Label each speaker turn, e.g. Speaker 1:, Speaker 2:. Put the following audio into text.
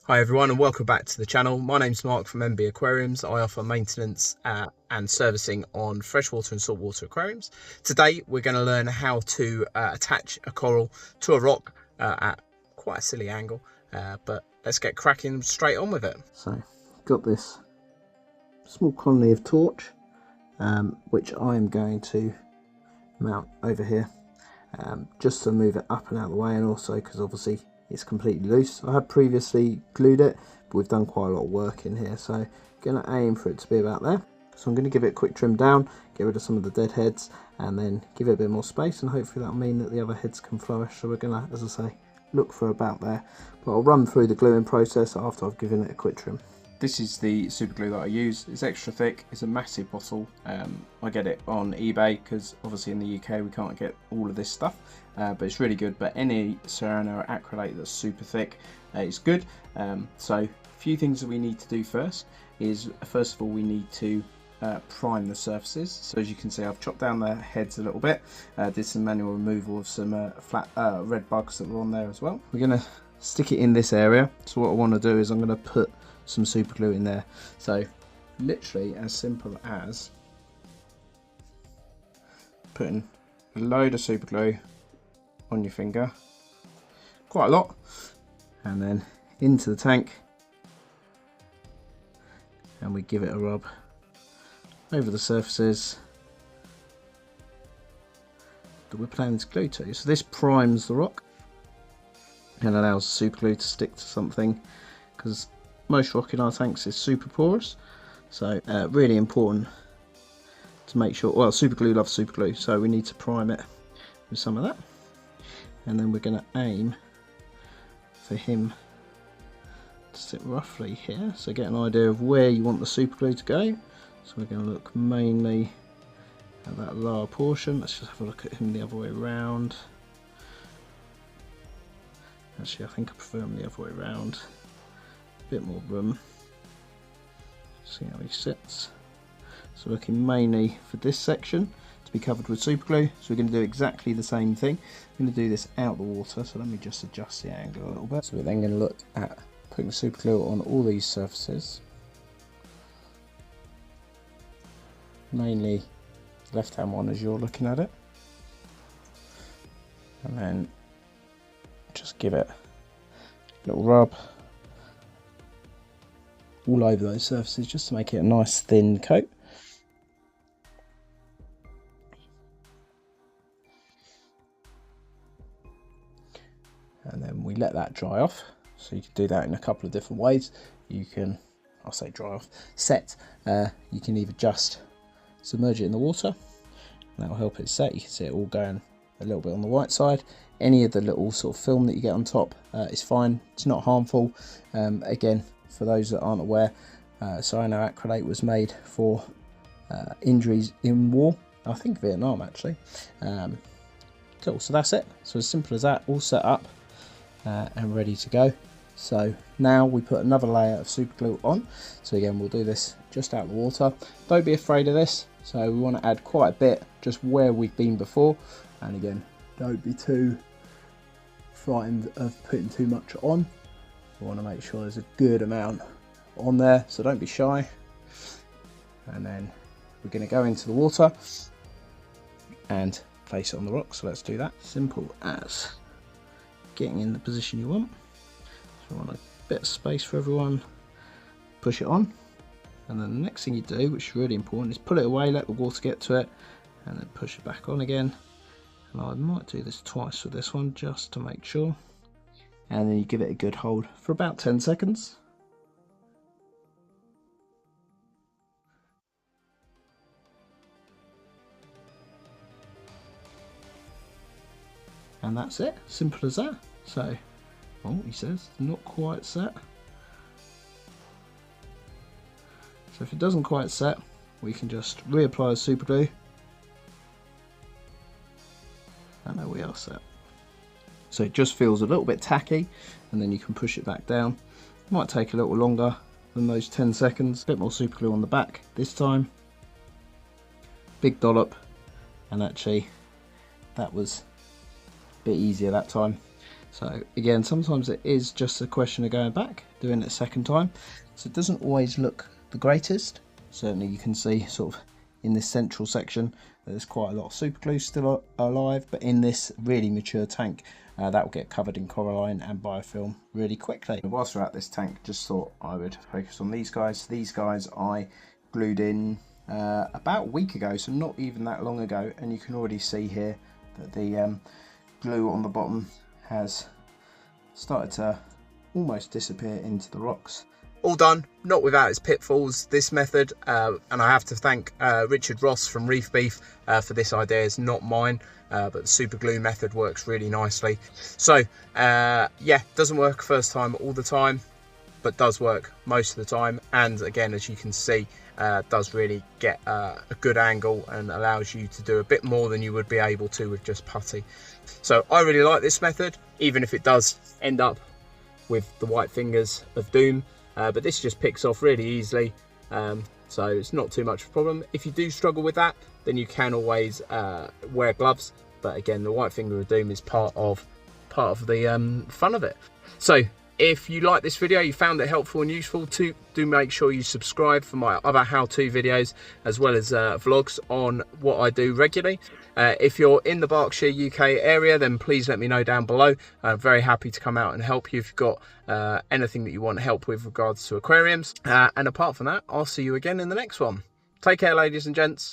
Speaker 1: Hi everyone and welcome back to the channel. My name's Mark from MB Aquariums. I offer maintenance and servicing on freshwater and saltwater aquariums. Today we're going to learn how to attach a coral to a rock at quite a silly angle, but let's get cracking straight on with it.
Speaker 2: So got this small colony of torch which I'm going to mount over here just to move it up and out of the way, and also because obviously it's completely loose. I had previously glued it, but we've done quite a lot of work in here, so I'm going to aim for it to be about there. So I'm going to give it a quick trim down, get rid of some of the dead heads, and then give it a bit more space, and hopefully that'll mean that the other heads can flourish. So we're going to, as I say, look for about there, but I'll run through the gluing process after I've given it a quick trim.
Speaker 1: This is the super glue that I use. It's extra thick, it's a massive bottle. I get it on eBay because obviously in the UK we can't get all of this stuff, but it's really good. But any ceramic or acrylate that's super thick is good. So a few things that we need to do first is, first of all, we need to prime the surfaces. So as you can see, I've chopped down the heads a little bit, did some manual removal of some flat red bugs that were on there as well. We're going to stick it in this area. So what I want to do is I'm going to put some super glue in there. So literally as simple as putting a load of super glue on your finger, quite a lot, and then into the tank, and we give it a rub over the surfaces that we're planning to glue to. So this primes the rock and allows the super glue to stick to something, because most rock in our tanks is super porous, so really important to make sure, well, super glue loves super glue, so we need to prime it with some of that. And then we're going to aim for him to sit roughly here, so get an idea of where you want the super glue to go. So we're going to look mainly at that lower portion. Let's just have a look at him the other way around. Actually, I think I prefer him the other way around. A bit more room. See how he sits. So looking mainly for this section to be covered with super glue. So we're going to do exactly the same thing. I'm going to do this out the water, so let me just adjust the angle a little bit. So we're then going to look at putting super glue on all these surfaces, mainly the left hand one as you're looking at it, and then just give it a little rub all over those surfaces just to make it a nice thin coat. And then we let that dry off. So you can do that in a couple of different ways. You can, I'll say dry off, set. You can either just submerge it in the water, and that will help it set. You can see it all going a little bit on the white side. Any of the little sort of film that you get on top is fine. It's not harmful. Again, for those that aren't aware, cyanoacrylate was made for injuries in war. I think Vietnam actually. Cool, so that's it. So as simple as that, all set up and ready to go. So now we put another layer of super glue on. So again, we'll do this just out of the water. Don't be afraid of this. So we want to add quite a bit just where we've been before. And again, don't be too frightened of putting too much on. We want to make sure there's a good amount on there, so don't be shy. And then we're going to go into the water and place it on the rock. So let's do that. Simple as getting in the position you want. So we want a bit of space for everyone. Push it on, and then the next thing you do, which is really important, is pull it away, let the water get to it, and then push it back on again. And I might do this twice with this one just to make sure. And then you give it a good hold for about 10 seconds. And that's it, simple as that. So, oh, he says, not quite set. So if it doesn't quite set, we can just reapply the super glue. And there we are set. So it just feels a little bit tacky, and then you can push it back down. It might take a little longer than those 10 seconds. A bit more super glue on the back this time. Big dollop, and actually that was a bit easier that time. So again, sometimes it is just a question of going back, doing it a second time. So it doesn't always look the greatest. Certainly you can see sort of in this central section there's quite a lot of superglue still alive, but in this really mature tank that will get covered in coralline and biofilm really quickly. Whilst we're at this tank, just thought I would focus on these guys. These guys I glued in about a week ago, so not even that long ago, and you can already see here that the glue on the bottom has started to almost disappear into the rocks. All done, not without its pitfalls, this method, and I have to thank Richard Ross from Reef for this idea. It's not mine, but the super glue method works really nicely. So yeah, doesn't work first time all the time, but does work most of the time, and again, as you can see, does really get a good angle and allows you to do a bit more than you would be able to with just putty. So I really like this method, even if it does end up with the white fingers of doom, but this just picks off really easily, so it's not too much of a problem. If you do struggle with that, then you can always wear gloves, but again, the white finger of doom is part of the fun of it. So if you like this video, you found it helpful and useful, do make sure you subscribe for my other how-to videos, as well as vlogs on what I do regularly. If you're in the Berkshire, UK area, then please let me know down below. I'm very happy to come out and help you if you've got anything that you want help with regards to aquariums. And apart from that, I'll see you again in the next one. Take care, ladies and gents.